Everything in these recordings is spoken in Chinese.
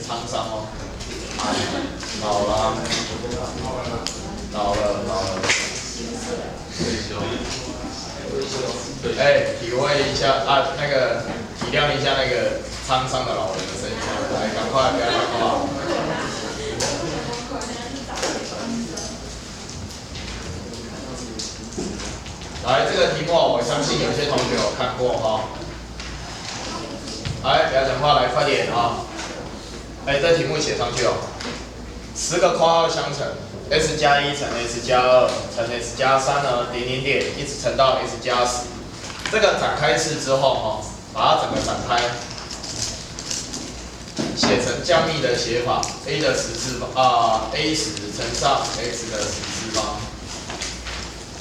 沧桑哦，老了，老了，哎，体会一下啊，那个体谅一下那个沧桑的老人的身体，来，赶快，不要讲话。来，这个题目我相信有些同学有看过哈。来，不要讲话，来，快点啊！哎，这题目写上去哦。10个括号相乘 ，s 加1乘 s 加2乘 s 加3呢，点点点，一直乘到 s 加10。这个展开式之后哈，把它整个展开，写成降幂的写法 ，a 的10次方a10乘上 x 的10次方。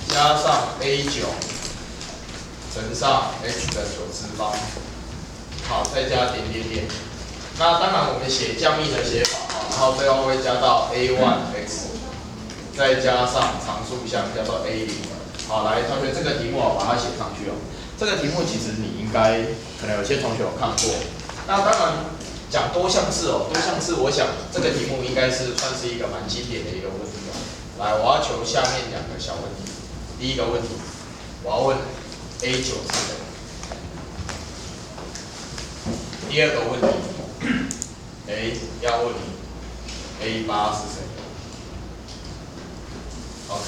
加上 a9 乘上 x 的9次方，好，再加点点点。那当然我们写降幂的写法啊，然后最后会加到 a1x， 再加上常数项叫做 a0。好，来，同学这个题目我把它写上去哦。这个题目其实你应该可能有些同学有看过。那当然讲多项式哦，多项式我想这个题目应该是算是一个蛮经典的一个问题哦。来，我要求下面2个小问题。第一个问题，我要问 A9 是谁？第二个问题，要问你 A8 是谁 ？OK，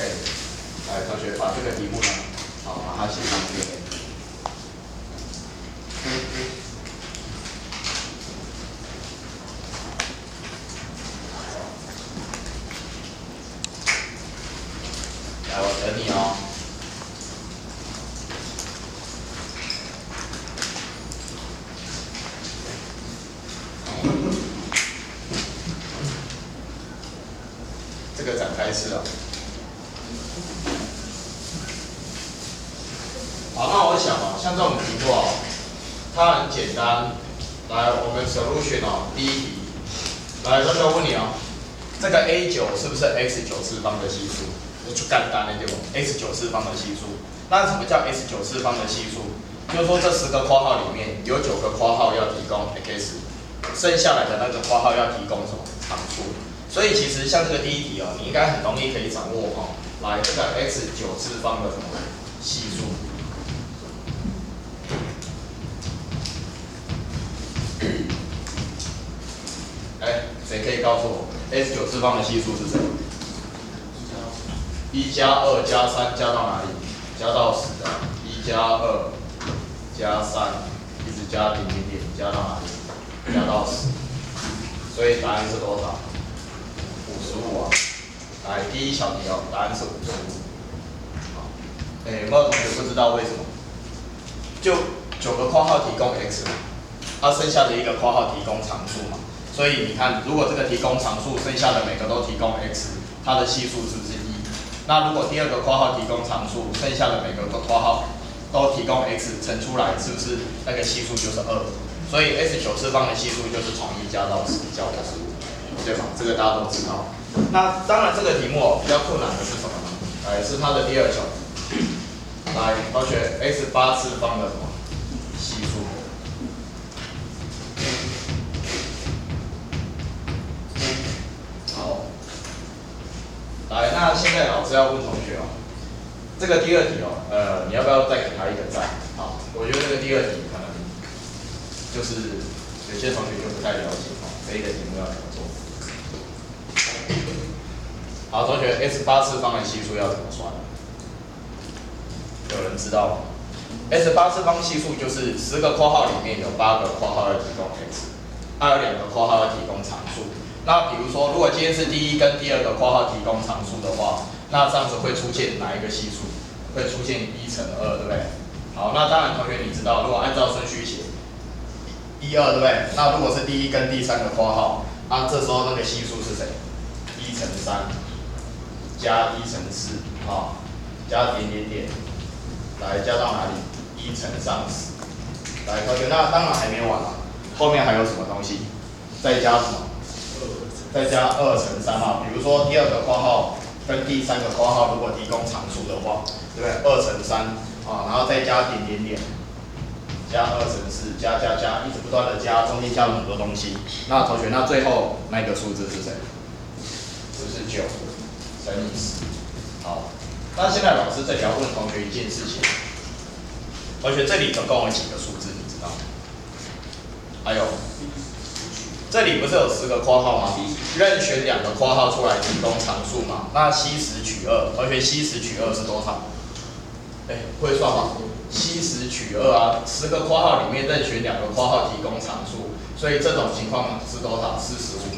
来，同学把这个题目呢，好，把它写上去。来，我等你哦。这个展开式啊。好，那我想啊，像这种题目啊，它很简单。来，我们 solution 啊，第一题，来，同学问你啊，这个 A9 是不是 x9次方的系数？就简单的对不 ？x9次方的系数。那什么叫 x9次方的系数？就是说这10个括号里面有9个括号要提供 x， 剩下来的那个括号要提供什么常数。所以其实像这个第一题哦，你应该很容易可以掌握哦。来，这个 x9次方的什么系数？哎，谁可以告诉我 x9次方的系数是谁？1加2加3加到哪里？加到10啊。1加2加3，一直加点点点，加到哪里？加到10。所以答案是多少？55啊。来，第一小题哦，答案是55。好，哎，有没有同学不知道为什么？就9个括号提供 x 嘛，它剩下的一个括号提供常数嘛。所以你看，如果这个提供常数，剩下的每个都提供 x， 它的系数是不是1？那如果第二个括号提供常数，剩下的每个括号都提供 x， 乘出来是不是那个系数就是2？所以 x9次方的系数就是从1加到10加55，对吧？这个大家都知道。那当然这个题目哦，比较困难的是什么呢？是它的第2小题。来，同学 x8次方的什么系数？好，来，那现在老师要问同学哦，这个第2题哦，你要不要再给他一个赞？好，我觉得这个第2题可能就是有些同学就不太了解哦，这一个题目要怎么做？好，同学 ，x8次方的系数要怎么算？有人知道吗？x8次方系数就是10个括号里面有8个括号要提供 x， 还有2个括号要提供常数。那比如说，如果今天是第1跟第2个括号提供常数的话，那这样子会出现哪一个系数？会出现1乘2，对不对？好，那当然同学你知道，如果按照顺序写，1、2，对不对？那如果是第1跟第3个括号，那这时候那个系数是谁？1乘3加1乘4，好，加点点点。来加到哪里？1乘上10。来，同学，那当然还没完啊，后面还有什么东西？再加什么？再加2乘3啊。比如说第2个括号跟第3个括号如果提供常数的话，对不对？2乘3啊，然后再加点点点，加2乘4，加，一直不断的加，中间加了很多东西。那同学，那最后那个数字是谁？就是9乘以10。好，那现在老师这里要问同学一件事情，同学这里总共有几个数字？你知道吗？还有，这里不是有10个括号吗？任选2个括号出来提供常数嘛？那吸10取2，同学吸10取2是多少？会算吗？吸10取2啊，10个括号里面任选2个括号提供常数，所以这种情况是多少？45。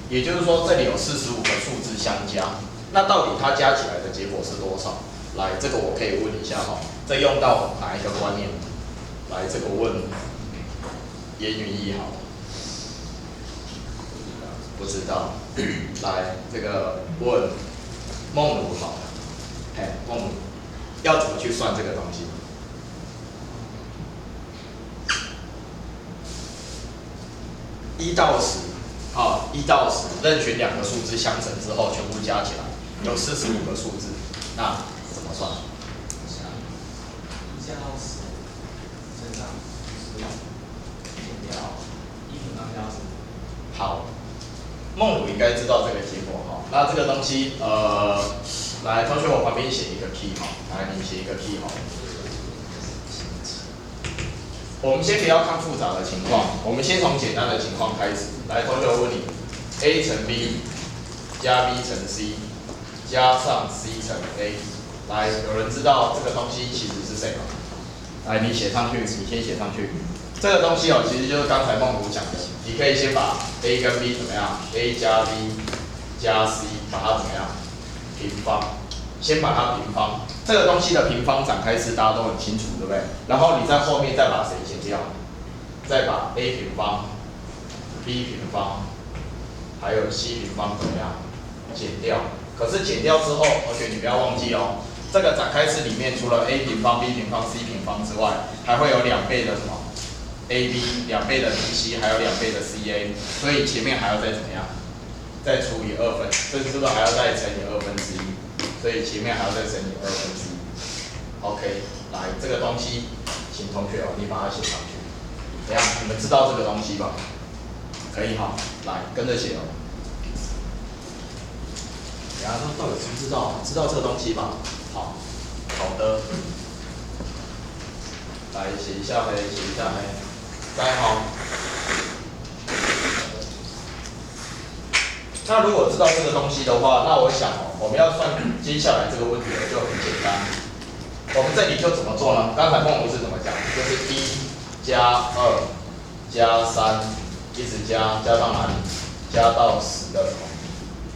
也就是说，这里有45个数字相加，那到底它加起来的结果是多少？来，这个我可以问一下哈，这用到哪一个观念？来，这个问严云逸好了，不知道。来，这个问孟儒好了，孟儒要怎么去算这个东西？1到10。好，1到10，任选2个数字相乘之后，全部加起来有45个数字，那怎么算？1加到10，乘上15，减掉1平方加10。好，孟儒应该知道这个结果哈。那这个东西，来，同学，我旁边写一个 key 哈，来，你写一个 key 哈。我们先不要看复杂的情况，我们先从简单的情况开始。来，同学，我问你 ，a 乘 b 加 b 乘 c 加上 c 乘 a， 来，有人知道这个东西其实是谁吗？来，你写上去，你先写上去。这个东西哦，其实就是刚才孟儒讲的，你可以先把 a 跟 b 怎么样 ，a 加 b 加 c， 把它怎么样平方，先把它平方。这个东西的平方展开式大家都很清楚，对不对？然后你在后面再把谁减掉？再把 a 平方、b 平方，还有 c 平方怎么样减掉？可是减掉之后，同学你不要忘记哦，这个展开式里面除了 a 平方、b 平方、c 平方之外，还会有2倍的什么 ab，2倍的 bc， 还有2倍的 ca， 所以前面还要再怎么样？再除以2分，这是不是还要再乘以1/2？所以前面还要再乘以1/2。OK， 来这个东西，请同学哦，你把它写上去。怎样？你们知道这个东西吧？可以哈，来跟着写哦。等下他到底知不知道？知道这个东西吧？好，好的。来写一下呗，写一下呗。再好。那如果知道这个东西的话，那我想哦，我们要算接下来这个问题就很简单。我们这里就怎么做呢？刚才孟儒是怎么讲？就是1加2加3，一直加到哪里？加到10的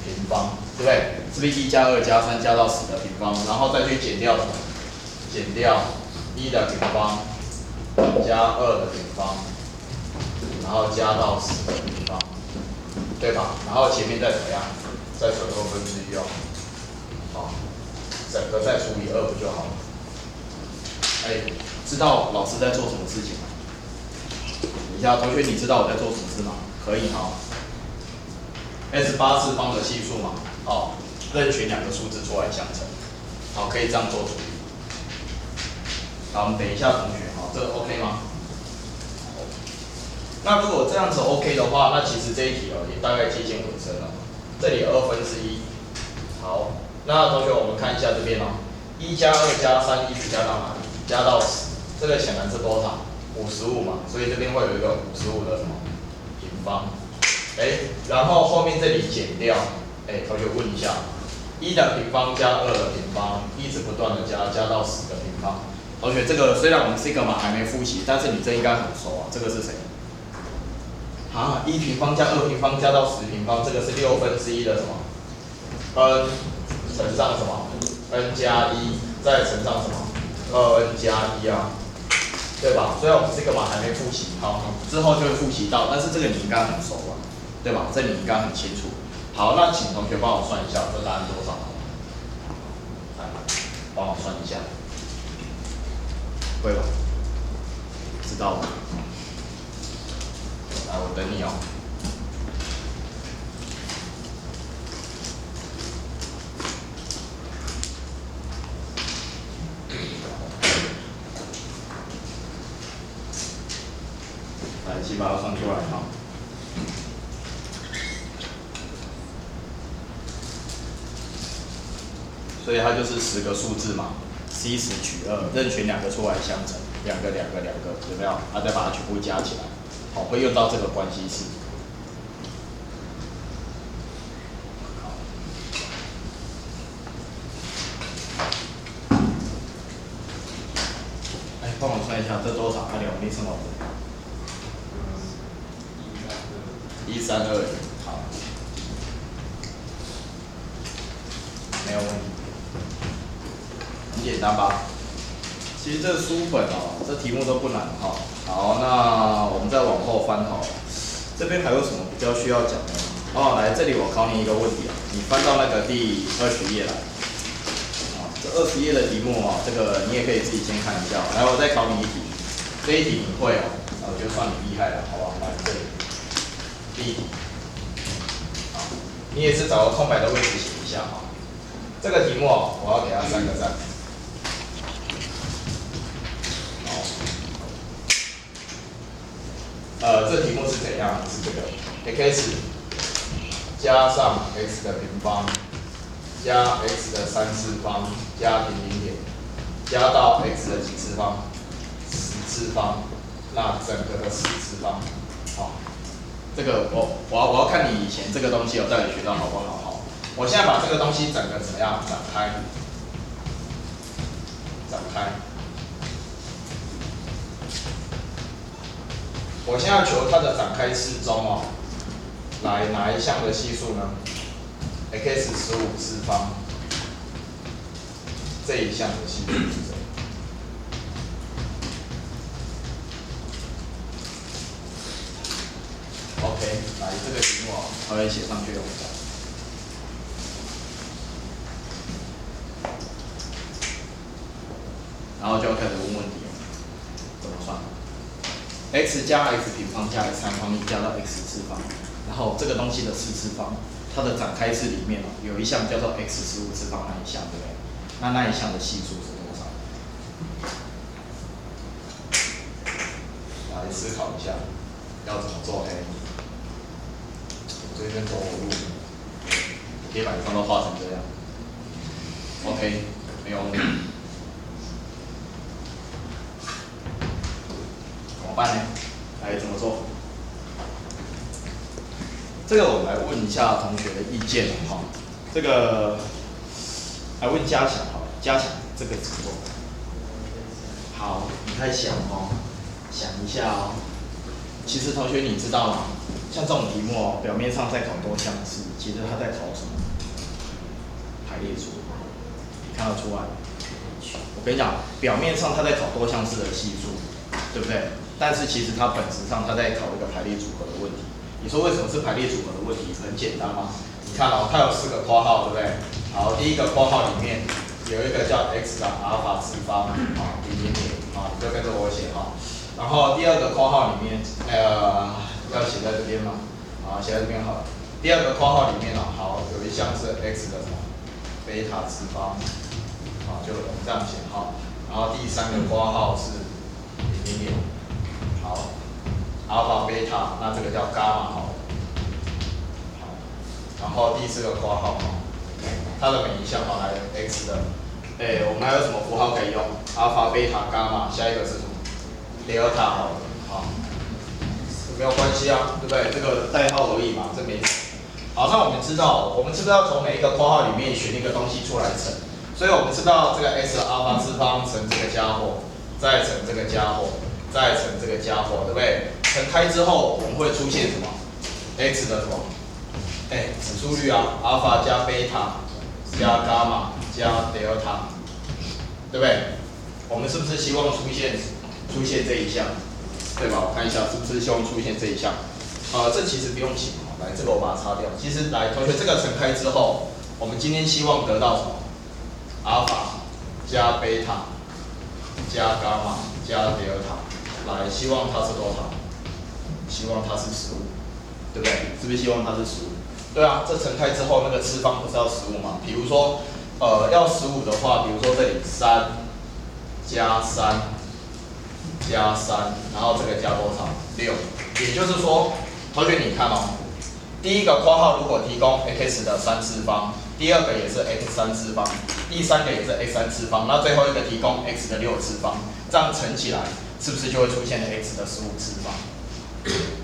平方，对不对？是不是1加2加3加到10的平方？然后再去减掉什么？减掉1的平方加2的平方，然后加到10的平方。对吧？然后前面再怎么样？再乘1/2哦。好，整个再除以2不就好了？知道老师在做什么事情吗？等一下，同学，你知道我在做什么事吗？可以哈。S8次方的系数嘛，好，任选2个数字出来相乘，好，可以这样做处理。好，我们等一下，同学，好，这个 OK 吗？那如果这样子 OK 的话，那其实这一题哦也大概接近尾声了。这里1/2。好，那同学我们看一下这边哦，1加2加3一直加到哪里？加到10，这个显然是多少？55嘛，所以这边会有一个55的什么平方？然后后面这里减掉，同学问一下，1的平方加2的平方，一直不断的加到10的平方。同学，这个虽然我们这个嘛还没复习，但是你这应该很熟啊，这个是谁？1平方加2平方加到10平方，这个是1/6的什么 ？n 乘上什么 ？n 加1再乘上什么 ？2n 加1啊，对吧？虽然我们这个嘛还没复习，好，之后就会复习到，但是这个你应该很熟了，对吧？这你应该很清楚。好，那请同学帮我算一下，这答案多少？来，帮我算一下，会吧？知道吗？来，我等你哦。己把它算出来哈。所以它就是10个数字嘛 ，C 10取2，任选2个出来相乘，2个，有没有？再把它全部加起来，好，会用到这个关系式。帮我算一下，这多少？2力乘到132，好，没有问题，很简单吧？其实这书本哦，这题目都不难哈。好，那我们再往后翻好了，这边还有什么比较需要讲的？哦，来这里我考你一个问题啊，你翻到那个第20页来。这20页的题目哦，这个你也可以自己先看一下。来，我再考你一题，这一题你会哦，那我就算你厉害了，好不好？来这里，第一题，好，你也是找个空白的位置写一下哈。这个题目哦，我要给它3个赞。好，这题目是怎样？是这个 x 加上 x 的平方。加 x 的3次方加点，加到 x 的几次方？10次方，那整个的10次方，好，这个我要看你以前这个东西到底学到好不好？好，我现在把这个东西整个怎么样展开？我现在求它的展开式中哦，来哪一项的系数呢？x 15次方这一项的系数是什么 ？OK， 来这个题目哦，稍微写上去哦。然后就要开始问问题了，怎么算 ？x 加 x 平方加 x 3方一加到 x 次方，然后这个东西的4次方。它的展开式里面哦，有一项叫做 x 15次方那一项，对不对？那一项的系数是多少？来思考一下，要怎么做黑？我这边走我路，可以把地方都画成这样。OK， 没有问题。怎么办呢？来怎么做？这个我们来问一下同学的意见哈。这个来问嘉祥好了，嘉祥这个怎么做？好，你在想哦，想一下哦。其实同学你知道吗？像这种题目哦，表面上在考多项式，其实它在考什么？排列组合，你看得出来？我跟你讲，表面上它在考多项式的系数，对不对？但是其实它本质上它在考一个排列组合的问题。你说为什么是排列组合的问题？很简单嘛，你看哦，它有4个括号，对不对？好，第一个括号里面有一个叫 x 的阿尔法次方，啊，点，啊，你就跟着我写哈。然后第二个括号里面，要写在这边吗？啊，写在这边好了。第二个括号里面啊，好，有一项是 x 的什么？贝塔次方，啊，就我们这样写哈。然后第3个括号是点，好，阿尔法贝塔，那这个叫伽马好了。好，然后第4个括号哈，它的每一项好来 x 的，我们还有什么符号可以用？阿尔法、贝塔、伽马，下一个是什么？德尔塔好了，好，没有关系啊，对不对？这个代号而已嘛，这没。好，那我们知道，我们是不是要从每一个括号里面选一个东西出来乘？所以我们知道这个 x 的阿尔法次方乘这个家伙，再乘这个家伙，再乘这个家伙，对不对？乘开之后，我们会出现什么 ？x 的什么？指数率啊，阿尔法加贝塔加伽马加德尔塔，对不对？我们是不是希望出现这一项，对吧？我看一下是不是希望出现这一项。这其实不用写，来，这个我把它擦掉。其实来，同学，这个乘开之后，我们今天希望得到什么？阿尔法加贝塔加伽马加德尔塔，来，希望它是多少？希望它是15，对不对？是不是希望它是15？对啊，这乘开之后那个次方不是要15吗？比如说，要15的话，比如说这里3加3加3，然后这个加多少6，也就是说，同学你看哦，第一个括号如果提供 x 的3次方，第二个也是 x 3次方，第三个也是 x 3次方，那最后一个提供 x 的6次方，这样乘起来是不是就会出现 x 的15次方？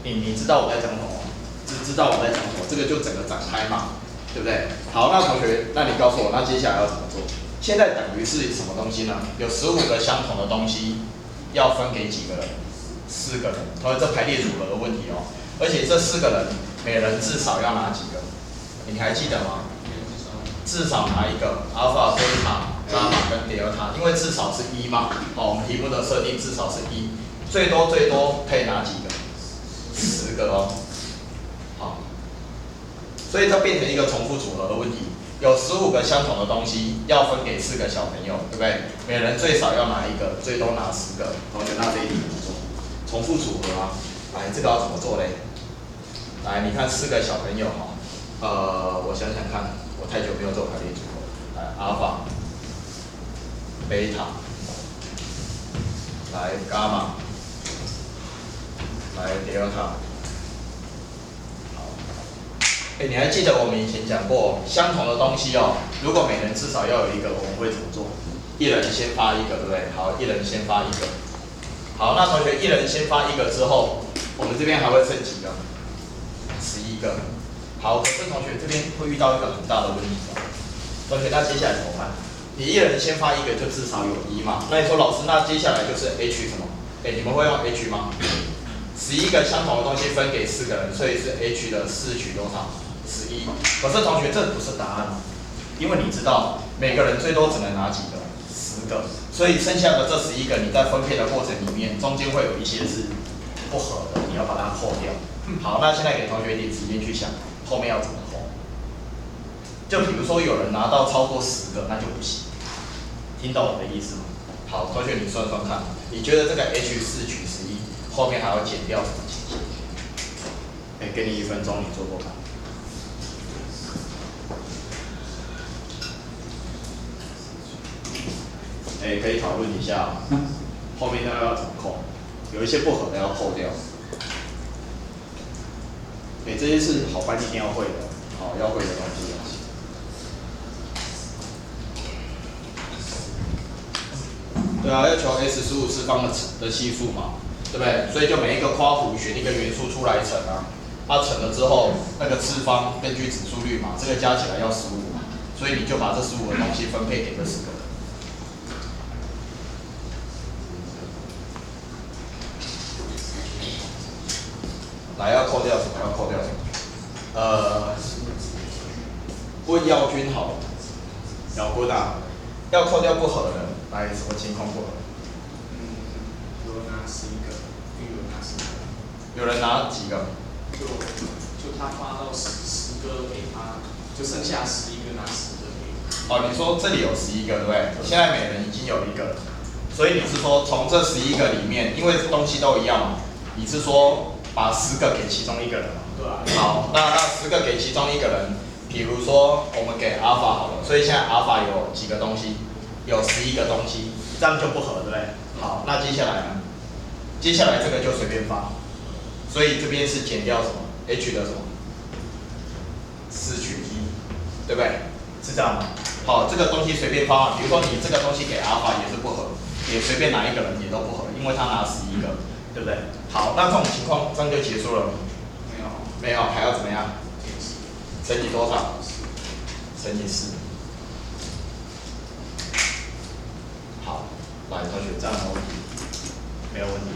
你知道我在讲什么吗？知道我在讲什么？这个就整个展开嘛，对不对？好，那同学，那你告诉我，那接下来要怎么做？现在等于是什么东西呢？有15个相同的东西，要分给几个人？4个人。同学，这排列组合的问题哦。而且这4个人，每人至少要拿几个？你还记得吗？至少拿一个阿尔法、贝塔、伽马跟德尔塔，因为至少是1嘛。好，我们题目的设定至少是1，最多可以拿几个？10个哦。好，所以它变成一个重复组合的问题。有15个相同的东西要分给4个小朋友，对不对？每人最少要拿一个，最多拿10个。同学，那这一题怎么做？重复组合啊。来，这个要怎么做嘞？来，你看4个小朋友哈，我想想看，我太久没有做排列组合。来，阿尔法、贝塔，来伽马，来德尔塔。你还记得我们以前讲过，相同的东西哦，如果每人至少要有一个，我们会怎么做？一人先发一个，对不对？好，一人先发一个。好，那同学一人先发一个之后，我们这边还会剩几个？11个。好，可是同学这边会遇到一个很大的问题哦。同学，那接下来怎么办？你一人先发一个，就至少有1嘛。那你说老师，那接下来就是 H 什么？你们会用 H 吗？11个相同的东西分给4个人，所以是 H 的4取多少？11。可是同学，这不是答案，因为你知道每个人最多只能拿几个？10个，所以剩下的这11个，你在分配的过程里面，中间会有一些是不合的，你要把它扣掉。好，那现在给同学一点时间去想，后面要怎么扣？就比如说有人拿到超过10个，那就不行。听懂我的意思吗？好，同学你算算看，你觉得这个 H 4取11后面还要减掉什么情形？给你1分钟，你做做看。可以讨论一下，后面那个要怎么扣？有一些不合的要扣掉。这些是好班一定要会的，好要会的东西。对啊，要求 S 15次方的系数嘛，对不对？所以就每一个括弧选一个元素出来乘啊，它乘了之后，那个次方根据指数率嘛，这个加起来要15嘛，所以你就把这15个东西分配给这10个人。来，要扣掉什么？要扣掉什么？问耀君好了，姚坤啊，要扣掉不合的，来什么情况不合？有人拿11个，有人拿10个。有人拿几个？就他发到10个给他，就剩下11个拿10个给他。哦，你说这里有11个，对不对？现在每人已经有1个，所以你是说从这11个里面，因为东西都一样嘛，你是说把10个给其中1个人嘛？对啊。好，那10个给其中1个人，比如说我们给阿尔法好了，所以现在阿尔法有几个东西？有11个东西，这样就不合，对不对？好，那接下来呢？接下来这个就随便发，所以这边是减掉什么 ？H 的什么？4取1，对不对？是这样吗？好，这个东西随便发，比如说你这个东西给阿尔法也是不合，也随便拿一个人也都不合，因为他拿11个，对不对？好，那这种情况这样就结束了。没有。没有，还要怎么样？乘以多少？乘以4。好，来，同学，这样没有问题，没有问题，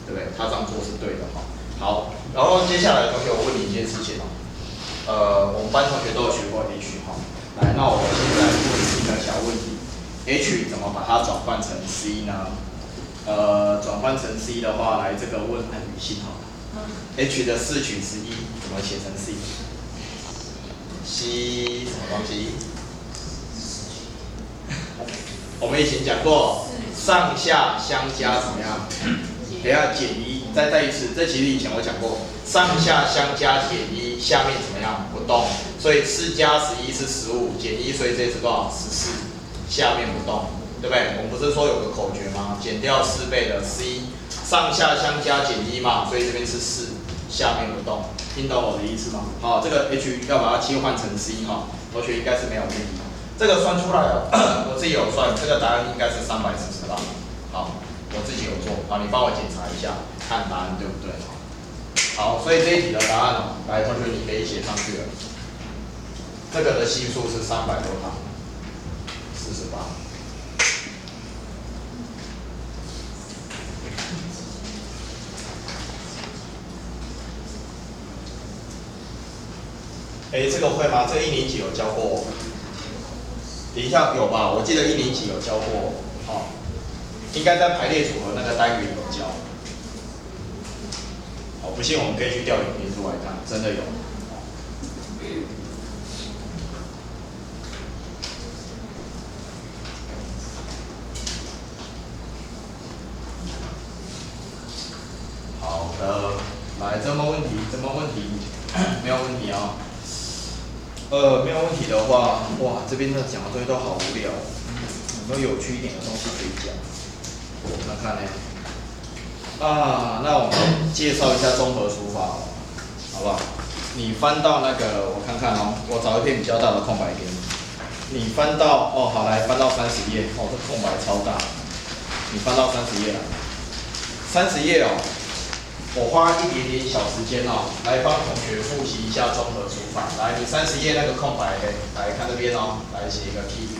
对不对？他这样做是对的哈。好，然后接下来，同学，我问你一件事情哦。我们班同学都有学过 H 哈。来，那我现在问你一个小问题 ：H 怎么把它转换成 C 呢？转换成 C 的话，来这个问按语性哈。H 的4取11怎么写成 C？C 什么东西？我们以前讲过，上下相加怎么样？等下减1，再一次，这其实以前我讲过，上下相加减1，下面怎么样？不动，所以4加11是15，减1，所以这是多少？14，下面不动，对不对？我们不是说有个口诀吗？减掉4倍的 C，上下相加减1嘛，所以这边是4，下面不动，听懂我的意思吗？好，这个 h 要把它切换成 c 哈，同学应该是没有问题。这个算出来了，我自己有算，这个答案应该是348。好，我自己有做，好，你帮我检查一下，看答案对不对？好，所以这一题的答案哦，来，同学你可以写上去了。这个的系数是300多堂，48。哎，这个会吗？这1年级有教过？等一下有吧？我记得1年级有教过，哦，应该在排列组合那个单元有教。好，不信我们可以去调影片出来看，真的有。好的，来，这么问题，没有问题啊。没有问题的话，哇，这边的讲的东西都好无聊，有没有有趣一点的东西可以讲？我看看呢。啊，那我们介绍一下综合除法，好不好？你翻到那个，我看看哦，我找一片比较大的空白给你。你翻到哦，好，来翻到30页，哦，这空白超大。你翻到30页来，30页哦。我花一点点小时间哦，来帮同学复习一下综合除法。来，你30页那个空白，来看这边哦，来写一个 T。